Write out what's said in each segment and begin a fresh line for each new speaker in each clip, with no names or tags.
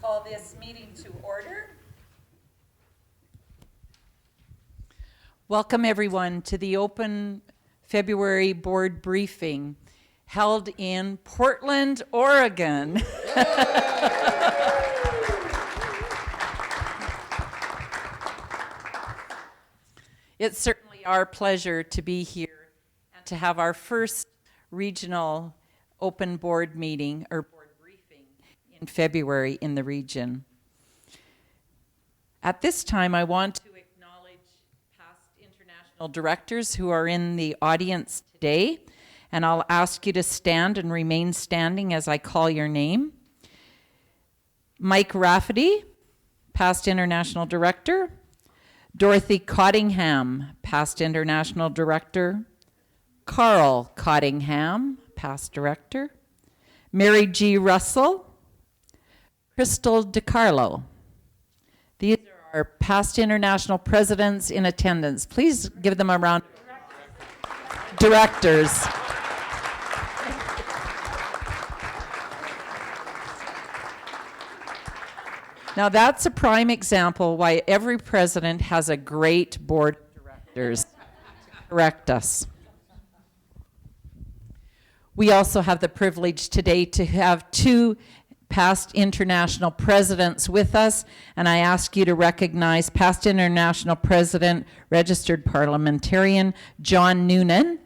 call this meeting to order. Welcome everyone to the open February board briefing held in Portland, Oregon. It's certainly our pleasure to be here and to have our first regional open board meeting or board briefing in February in the region. At this time, I want to acknowledge past international directors who are in the audience today, and I'll ask you to stand and remain standing as I call your name. Mike Rafferty, past international director. Dorothy Cottingham, past international director. Carl Cottingham, past director. Mary G. Russell. Crystal DiCarlo. These are our past international presidents in attendance. Please give them a round. Directors. Now that's a prime example why every president has a great board of directors to correct us. We also have the privilege today to have two past international presidents with us, and I ask you to recognize past international president, registered parliamentarian, John Noonan.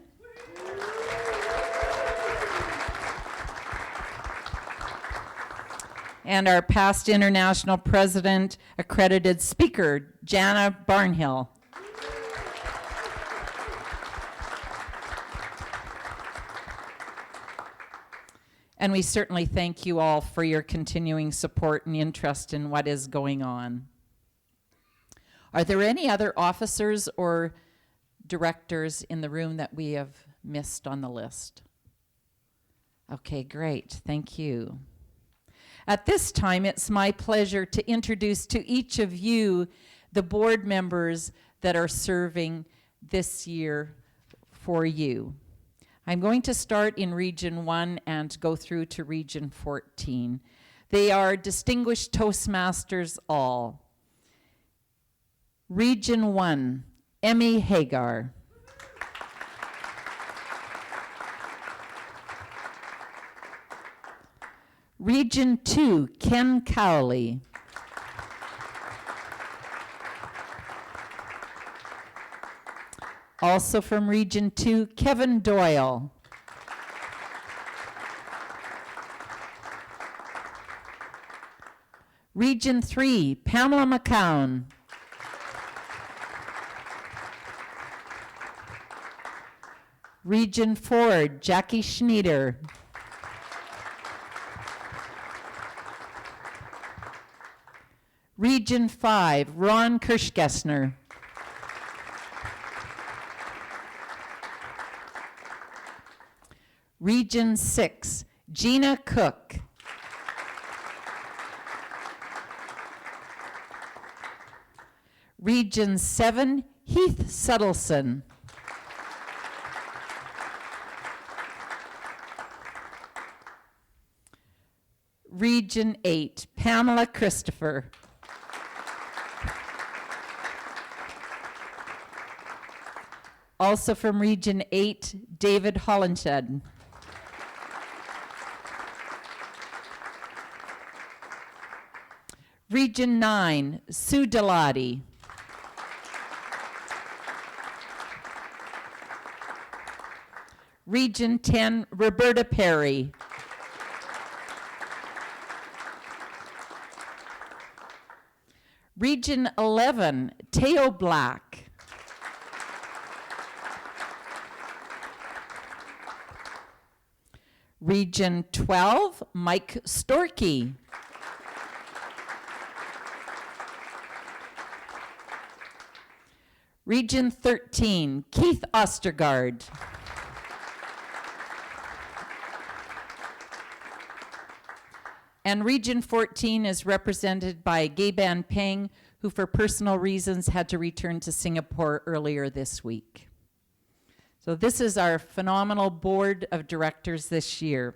And our past international president, accredited speaker, Jana Barnhill. And we certainly thank you all for your continuing support and interest in what is going on. Are there any other officers or directors in the room that we have missed on the list? Okay, great, thank you. At this time, it's my pleasure to introduce to each of you the board members that are serving this year for you. I'm going to start in Region 1 and go through to Region 14. They are distinguished Toastmasters all. Region 1, Emmy Hagar. Region 2, Ken Cowley. Also from Region 2, Kevin Doyle. Region 3, Pamela McCown. Region 4, Jackie Schneider. Region 5, Ron Kirschgessner. Region 6, Gina Cook. Region 7, Heath Suttleson. Region 8, Pamela Christopher. Also from Region 8, David Hollenshed. Region 9, Sue Delati. Region 10, Roberta Perry. Region 11, Teo Black. Region 12, Mike Storkey. Region 13, Keith Ostergaard. And Region 14 is represented by Gayban Peng, who for personal reasons had to return to Singapore earlier this week. So this is our phenomenal board of directors this year.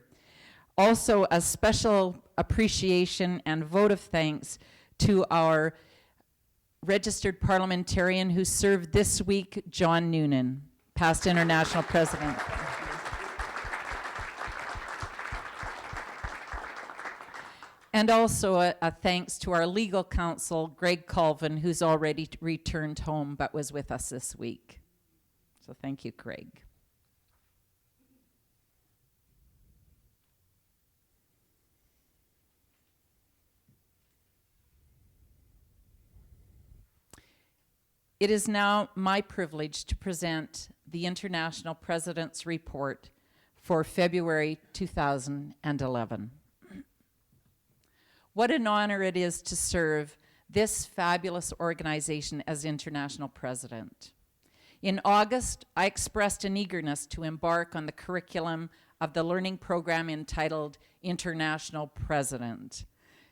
Also, a special appreciation and vote of thanks to our registered parliamentarian who served this week, John Noonan, past international president. And also a thanks to our legal counsel, Greg Colvin, who's already returned home but was with us this week. So thank you, Greg. It is now my privilege to present the International President's Report for February 2011. What an honor it is to serve this fabulous organization as International President. In August, I expressed an eagerness to embark on the curriculum of the learning program entitled International President,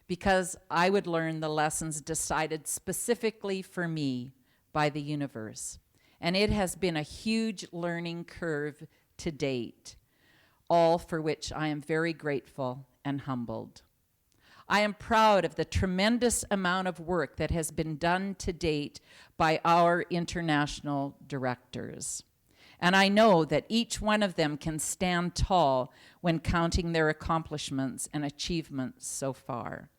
because I would learn the lessons decided specifically for me by the universe. And it has been a huge learning curve to date, all for which I am very grateful and humbled. I am proud of the tremendous amount of work that has been done to date by our international directors. And I know that each one of them can stand tall when counting their accomplishments and achievements so far.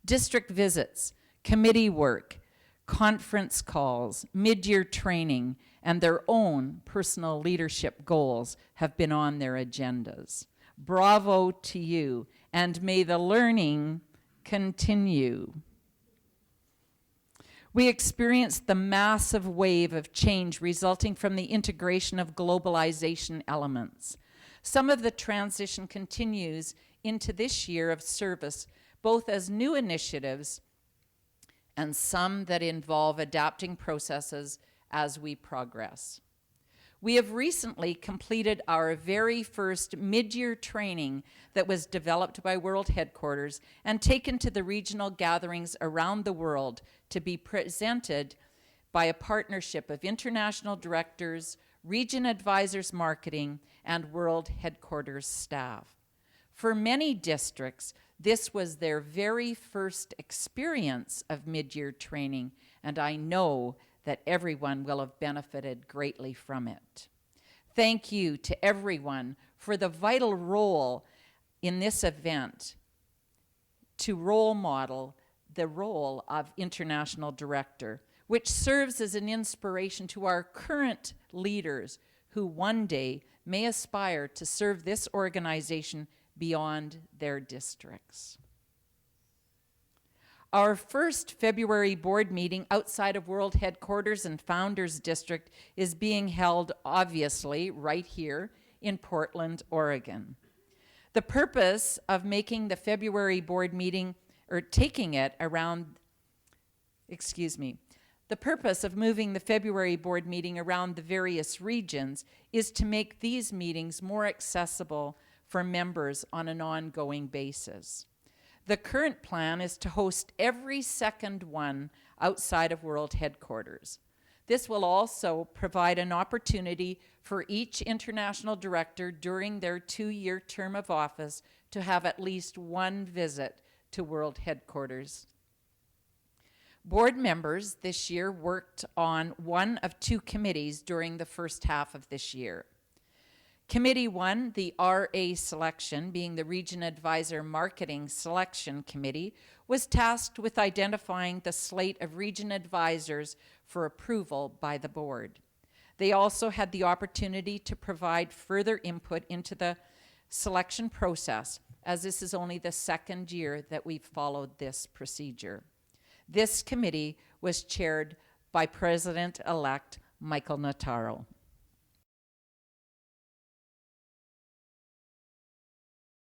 District visits, committee work, conference calls, mid-year training, and their own personal leadership goals have been on their agendas. Bravo to you, and may the learning continue. We experienced the massive wave of change resulting from the integration of globalization elements. Some of the transition continues into this year of service, both as new initiatives and some that involve adapting processes as we progress. We have recently completed our very first mid-year training that was developed by World Headquarters and taken to the regional gatherings around the world to be presented by a partnership of international directors, region advisors marketing, and World Headquarters staff. For many districts, this was their very first experience of mid-year training, and I know that everyone will have benefited greatly from it. Thank you to everyone for the vital role in this event to role model the role of International Director, which serves as an inspiration to our current leaders who one day may aspire to serve this organization beyond their districts. Our first February board meeting outside of World Headquarters and Founders District is being held, obviously, right here in Portland, Oregon. The purpose of making the February board meeting, or taking it around, the purpose of moving the February board meeting around the various regions is to make these meetings more accessible for members on an ongoing basis. The current plan is to host every second one outside of World Headquarters. This will also provide an opportunity for each international director during their 2-year term of office to have at least one visit to World Headquarters. Board members this year worked on one of 2 committees during the first half of this year. Committee 1, the RA selection, being the Region Advisor Marketing Selection Committee, was tasked with identifying the slate of region advisors for approval by the board. They also had the opportunity to provide further input into the selection process, as this is only the 2nd year that we've followed this procedure. This committee was chaired by President-elect Michael Notaro.